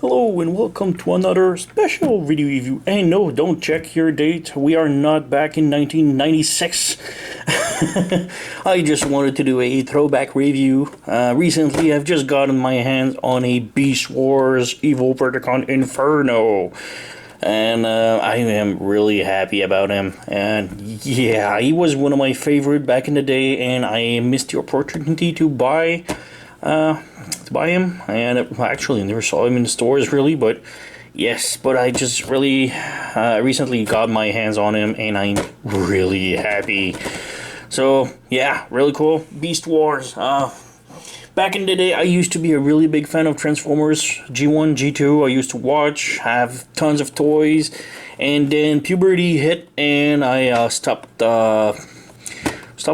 Hello and welcome to another special video review. And no, don't check your date. We are not back in 1996. I just wanted to do a throwback review. Recently, I've just gotten my hands on a Beast Wars Evil Predacon Inferno. And I am really happy about him. And yeah, he was one of my favorite back in the day, and I missed the opportunity to buy him, and actually never saw him in the stores really, but yes, but I just really recently got my hands on him, and I'm really happy. So yeah, really cool. Beast Wars. Back in the day, I used to be a really big fan of Transformers G1, G2. I used to watch, have tons of toys, and then puberty hit, and I stopped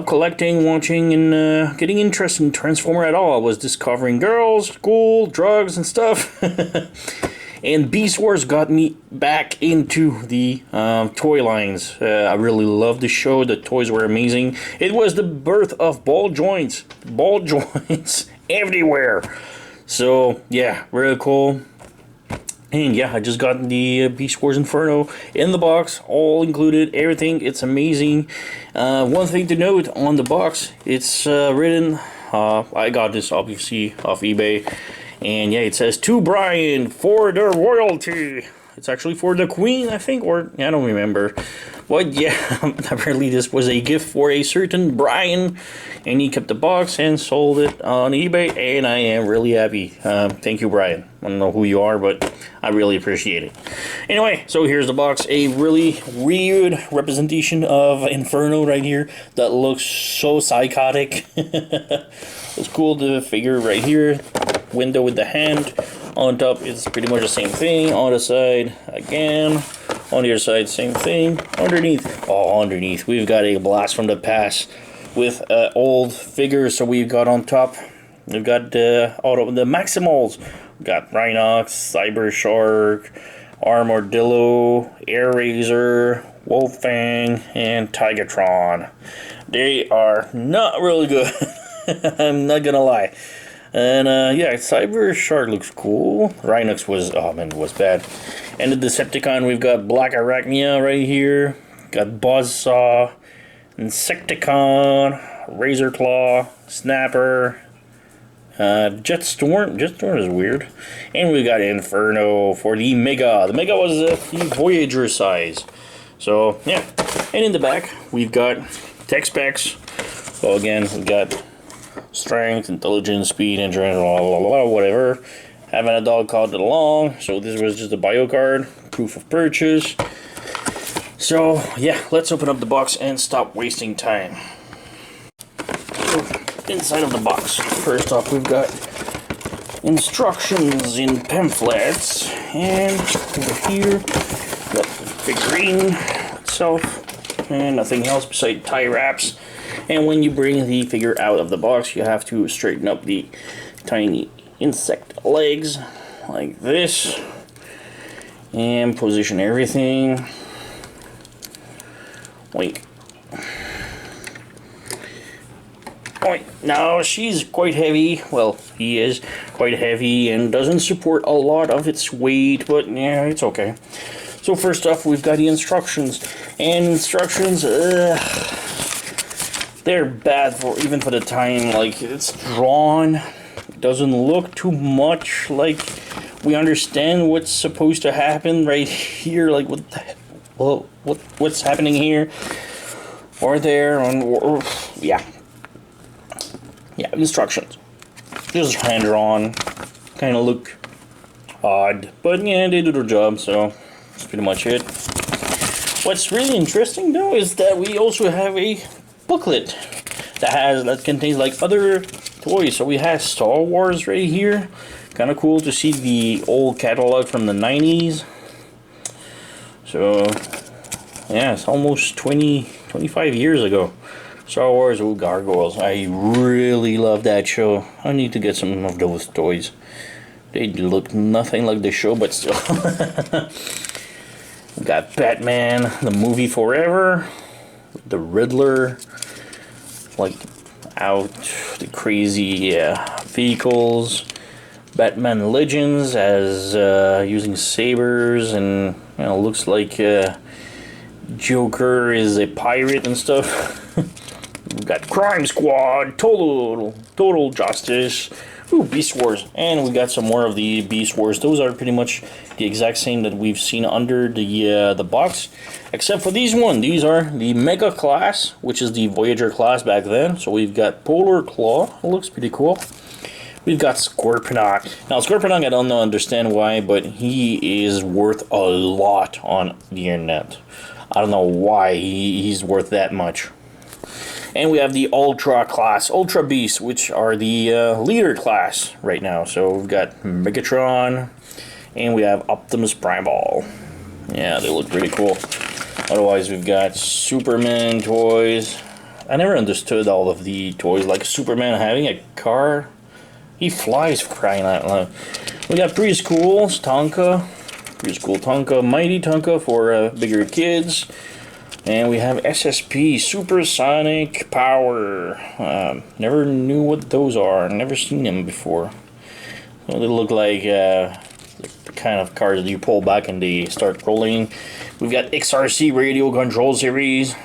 collecting, watching, and getting interested in Transformer at all. I was discovering girls, school, drugs, and stuff. And Beast Wars got me back into the toy lines. I really loved the show. The toys were amazing. It was the birth of ball joints. Ball joints everywhere. So, yeah, really cool. And yeah, I just got the Beast Wars Inferno in the box, all included, everything. It's amazing. One thing to note on the box, it's written, I got this obviously off eBay, and yeah, it says, "To Brian for the royalty." It's actually for the Queen, I think, or I don't remember. But yeah, apparently this was a gift for a certain Brian, and he kept the box and sold it on eBay, and I am really happy. Thank you, Brian. I don't know who you are, but I really appreciate it. Anyway, so here's the box. A really weird representation of Inferno right here that looks so psychotic. It's cool, the figure right here. Window with the hand. On top, it's pretty much the same thing. On the side, again. On the other side, same thing. Underneath, we've got a blast from the past with old figures. So we've got on top, we've got the Maximals. We've got Rhinox, Cyber Shark, Armadillo, Air Razor, Wolfang, and Tigatron. They are not really good. I'm not gonna lie. And yeah, Cyber Shark looks cool. Rhinox was bad. And the Decepticon, we've got Black Arachnia right here. Got Buzzsaw, Insecticon, Razor Claw, Snapper, Jetstorm. Jetstorm is weird. And we got Inferno for the Mega. The Mega was the Voyager size. So yeah. And in the back, we've got tech specs. So again, we've got strength, intelligence, speed, endurance, whatever. Having a dog called it along. So this was just a bio card, proof of purchase. So yeah, let's open up the box and stop wasting time. So, inside of the box, first off, we've got instructions in pamphlets, and over here, got the figurine itself, and nothing else besides tie wraps. And when you bring the figure out of the box, you have to straighten up the tiny insect legs like this and position everything. Wait. Now she's quite heavy. Well, he is quite heavy and doesn't support a lot of its weight, but yeah, it's okay. So first off, we've got the instructions. And instructions, they're bad even for the time. Like, it's drawn. It doesn't look too much like we understand what's supposed to happen right here. Like, what's happening here or there? Yeah, instructions. Just hand drawn. Kind of look odd, but yeah, they do their job. So that's pretty much it. What's really interesting though is that we also have a booklet that contains like other toys. So we have Star Wars right here. Kind of cool to see the old catalog from the 90s. So yeah, it's almost 25 years ago. Star Wars, Gargoyles. I really love that show. I need to get some of those toys. They look nothing like the show, but still. We got Batman, the movie Forever, the Riddler, like out the crazy vehicles, Batman Legends as using sabers, and you know, looks like Joker is a pirate and stuff. We got Crime Squad, Total Justice, ooh, Beast Wars, and we got some more of the Beast Wars. Those are pretty much the exact same that we've seen under the box, except for these one. These are the Mega class, which is the Voyager class back then. So we've got Polar Claw. It looks pretty cool. We've got Scorponok. Now Scorponok, I don't understand why, but he is worth a lot on the internet. I don't know why he's worth that much. And we have the Ultra class, Ultra Beasts, which are the leader class right now. So we've got Megatron, and we have Optimus Primal. Yeah, they look pretty cool. Otherwise, we've got Superman toys. I never understood all of the toys, like Superman having a car. He flies, for crying out loud. We got Preschools, Tonka. Preschool Tonka, Mighty Tonka for bigger kids. And we have SSP, Supersonic Power. Never knew what those are. Never seen them before. Well, they look like the kind of cars that you pull back and they start rolling. We've got XRC Radio Control Series.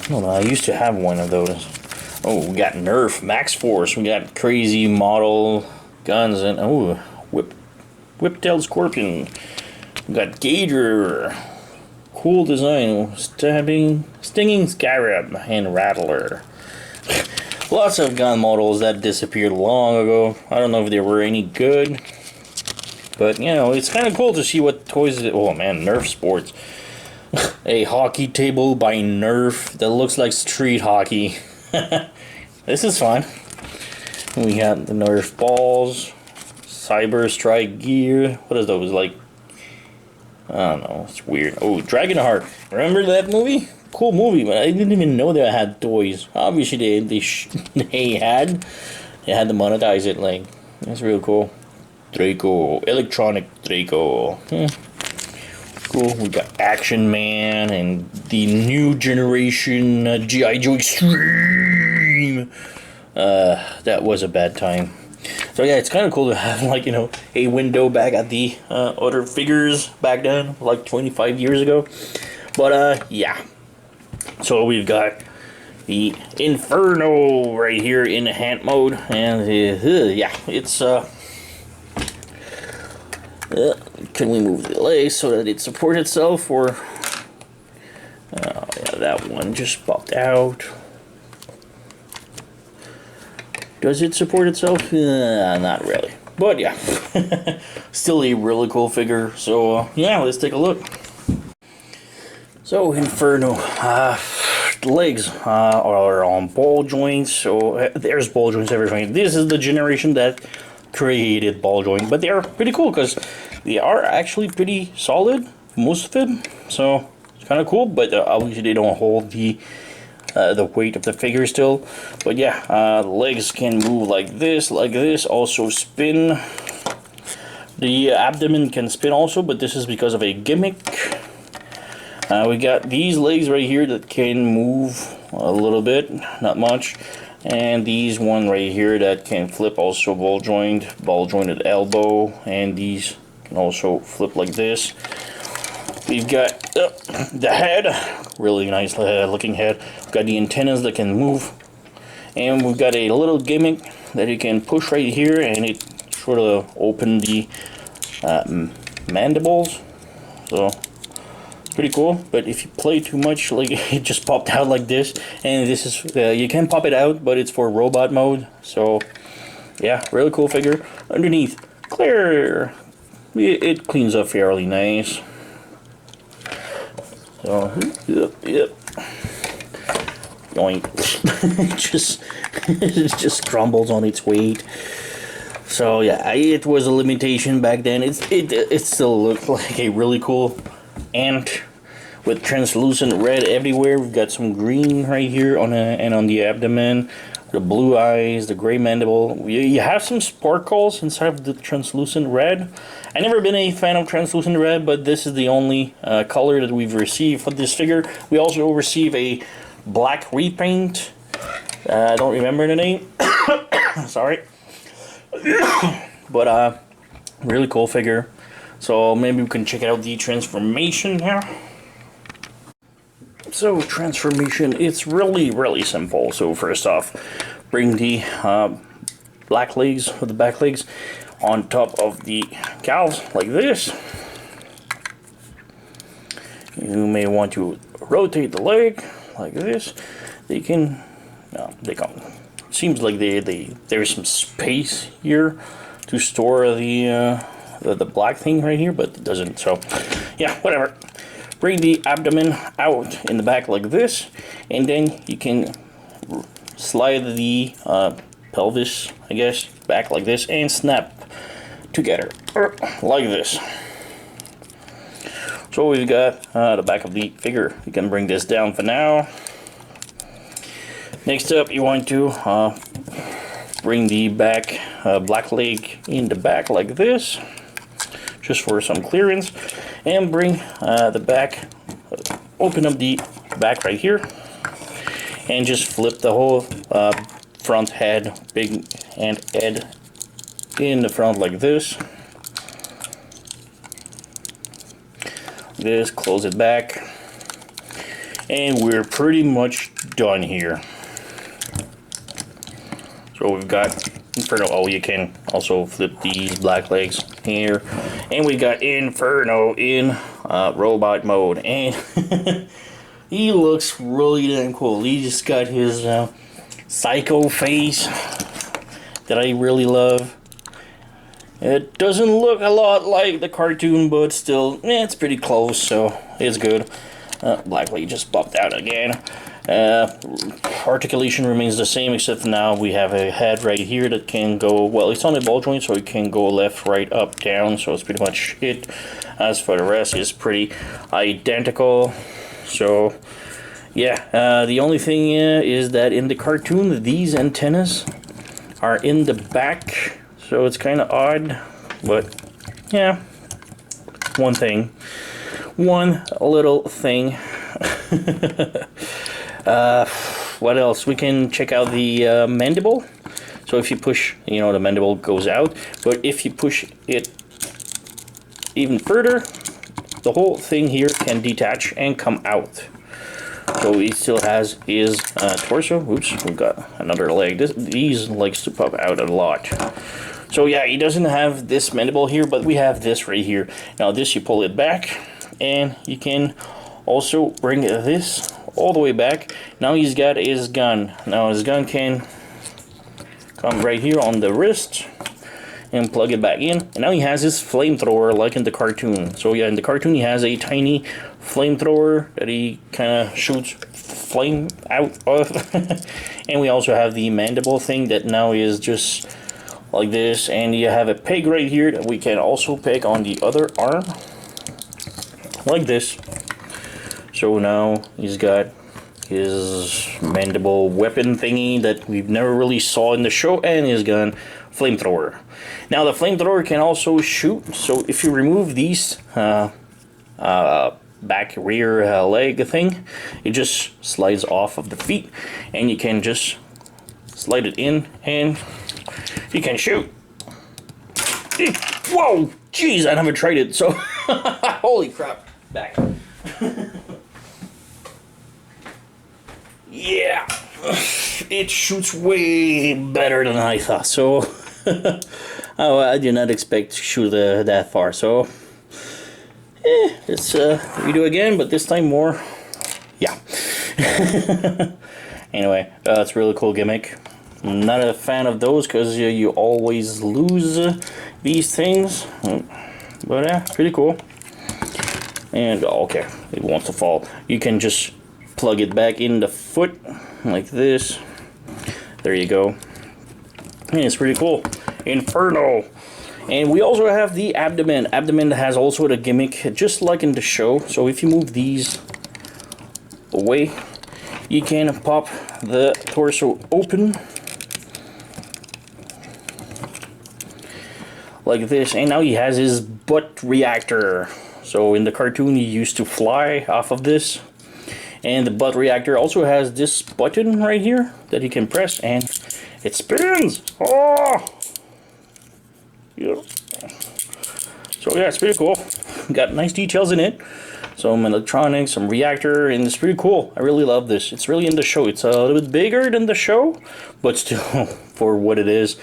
I used to have one of those. Oh, we got Nerf, Max Force. We got crazy model guns and oh, Whiptail Scorpion. We got Gator, cool design, Stinging Scarab, and Rattler. Lots of gun models that disappeared long ago. I don't know if they were any good, but you know, it's kind of cool to see what toys. Oh man, Nerf Sports. A hockey table by Nerf that looks like street hockey. This is fun. We got the Nerf balls, Cyber Strike gear. What is those like? I don't know, it's weird. Oh, Dragonheart. Remember that movie? Cool movie, but I didn't even know they had toys. Obviously, they had to monetize it. Like, that's real cool. Draco, Electronic Draco. Cool. We got Action Man and the new generation G.I. Joe Extreme. That was a bad time. So yeah, it's kind of cool to have, like, you know, a window back at the other figures back then, like 25 years ago. But yeah. So we've got the Inferno right here in hand mode, and yeah, it's can we move the legs so that it supports itself, or yeah, that one just popped out. Does it support itself? Not really. But yeah, still a really cool figure. So yeah, let's take a look. So Inferno, the legs are on ball joints. So there's ball joints everything. This is the generation that created ball joint, but they are pretty cool because they are actually pretty solid, most of them. So it's kind of cool, but obviously they don't hold the weight of the figure still. But yeah, the legs can move like this, also spin. The abdomen can spin also, but this is because of a gimmick. We got these legs right here that can move a little bit, not much, and these one right here that can flip, also ball jointed elbow, and these can also flip like this. We've got the head, really nice looking head. We've got the antennas that can move, and we've got a little gimmick that you can push right here, and it sort of open the mandibles. So pretty cool. But if you play too much, like, it just popped out like this, and this is you can pop it out, but it's for robot mode. So yeah, really cool figure. Underneath, clear. It cleans up fairly nice. So, yep. Yoink. It just crumbles on its weight. So yeah, it was a limitation back then. It still looks like a really cool ant with translucent red everywhere. We've got some green right here on the abdomen, the blue eyes, the gray mandible. You have some sparkles inside of the translucent red. I've never been a fan of translucent red, but this is the only color that we've received for this figure. We also receive a black repaint I don't remember the name. Sorry. But really cool figure. So maybe we can check out the transformation here. So transformation, it's really simple. So first off, bring the black legs with the back legs on top of the calves like this. You may want to rotate the leg like this. They can, no, they can't. Seems like there's some space here to store the black thing right here, but it doesn't. So yeah, whatever. Bring the abdomen out in the back like this, and then you can slide the pelvis, I guess, back like this and snap together like this. So we've got the back of the figure. You can bring this down for now. Next up, you want to bring the back black leg in the back like this, just for some clearance, and bring the back, open up the back right here, and just flip the whole front head, big and head in the front like this. This, close it back, and we're pretty much done here. So we've got Inferno. Oh, you can also flip these black legs here, and we got Inferno in robot mode, and he looks really damn cool. He just got his psycho face that I really love. It doesn't look a lot like the cartoon, but still, it's pretty close, so it's good. Black leg just popped out again. Articulation remains the same, except now we have a head right here that can go, well, it's on a ball joint, so it can go left, right, up, down, so it's pretty much it. As for the rest, it's pretty identical. So yeah, the only thing is that in the cartoon, these antennas are in the back, so it's kind of odd, but yeah, one little thing. What else? We can check out the mandible. So if you push, the mandible goes out, but if you push it even further, the whole thing here can detach and come out. So he still has his torso. Oops, we've got another leg. These likes to pop out a lot. So yeah, he doesn't have this mandible here, but we have this right here. Now this, you pull it back, and you can also bring this all the way back. Now he's got his gun. Now his gun can come right here on the wrist and plug it back in. And now he has his flamethrower like in the cartoon. So yeah, in the cartoon he has a tiny flamethrower that he kind of shoots flame out of. And we also have the mandible thing that now is just like this. And you have a peg right here that we can also peg on the other arm like this. So now he's got his mandible weapon thingy that we've never really saw in the show, and his gun, flamethrower. Now the flamethrower can also shoot, so if you remove these back rear leg thing, it just slides off of the feet, and you can just slide it in, and you can shoot. Whoa, jeez, I haven't tried it, so holy crap, back. Yeah, it shoots way better than I thought, so oh, I did not expect to shoot that far, so let's redo again, but this time more, yeah. Anyway, it's a really cool gimmick. I'm not a fan of those because you always lose these things, but yeah, pretty cool. And okay, it wants to fall. You can just plug it back in the foot like this. There you go. And it's pretty cool. Inferno. And we also have the abdomen. Abdomen has also the gimmick just like in the show. So if you move these away, you can pop the torso open like this, and now he has his butt reactor. So in the cartoon he used to fly off of this, And the butt reactor also has this button right here that you can press and it spins. Oh! Yeah. So yeah, it's pretty cool. Got nice details in it. Some electronics, some reactor, and it's pretty cool. I really love this. It's really in the show. It's a little bit bigger than the show, but still, for what it is,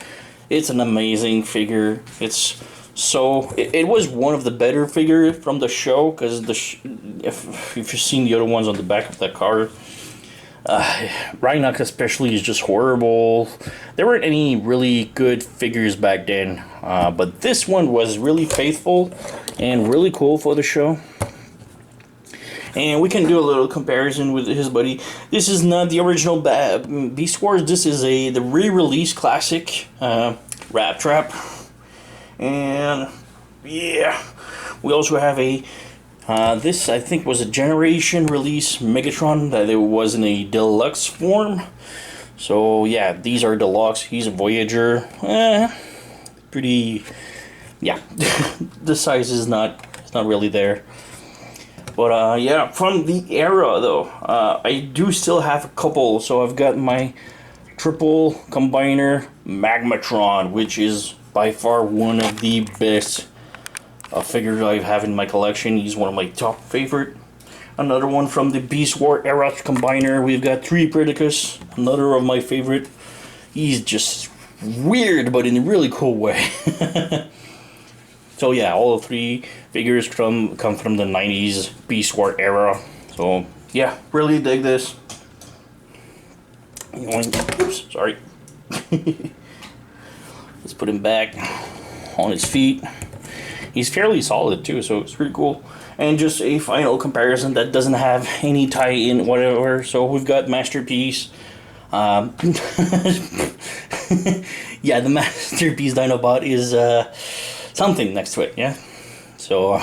it's an amazing figure. It's so... It was one of the better figures from the show, because if you've seen the other ones on the back of that card, Rhinox especially is just horrible. There weren't any really good figures back then, but this one was really faithful and really cool for the show. And we can do a little comparison with his buddy. This is not the original Beast Wars. This is the re-release classic Rat Trap. And yeah, we also have a this I think was a Generation release Megatron that it was in a deluxe form. So yeah, these are deluxe. He's a Voyager. Pretty, yeah. The size is not really there. But yeah, from the era though, I do still have a couple. So I've got my triple combiner Magmatron, which is by far one of the best figures I have in my collection. He's one of my top favorite. Another one from the Beast War era combiner. We've got 3 Predicus, another of my favorite. He's just weird, but in a really cool way. So yeah, all 3 figures come from the 90s Beast War era. So yeah, really dig this. Oops, sorry. Let's put him back on his feet. He's fairly solid too, so it's pretty cool. And just a final comparison that doesn't have any tie-in whatever. So we've got Masterpiece. Yeah, the Masterpiece Dinobot is something next to it, yeah. So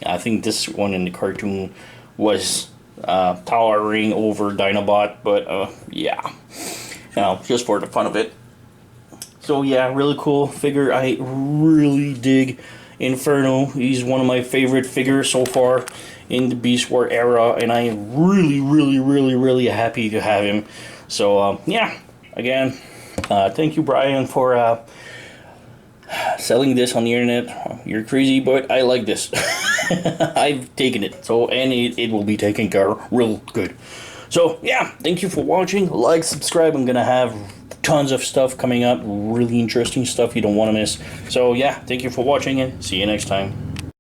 I think this one in the cartoon was towering over Dinobot, but yeah, just for the fun of it. So yeah, really cool figure. I really dig Inferno. He's one of my favorite figures so far in the Beast War era, and I am really happy to have him. So yeah, again, thank you, Brian, for selling this on the internet. You're crazy, but I like this. I've taken it, so and it will be taken care of real good. So yeah, thank you for watching. Like, subscribe. I'm gonna have tons of stuff coming up, really interesting stuff you don't want to miss. So yeah, thank you for watching and see you next time.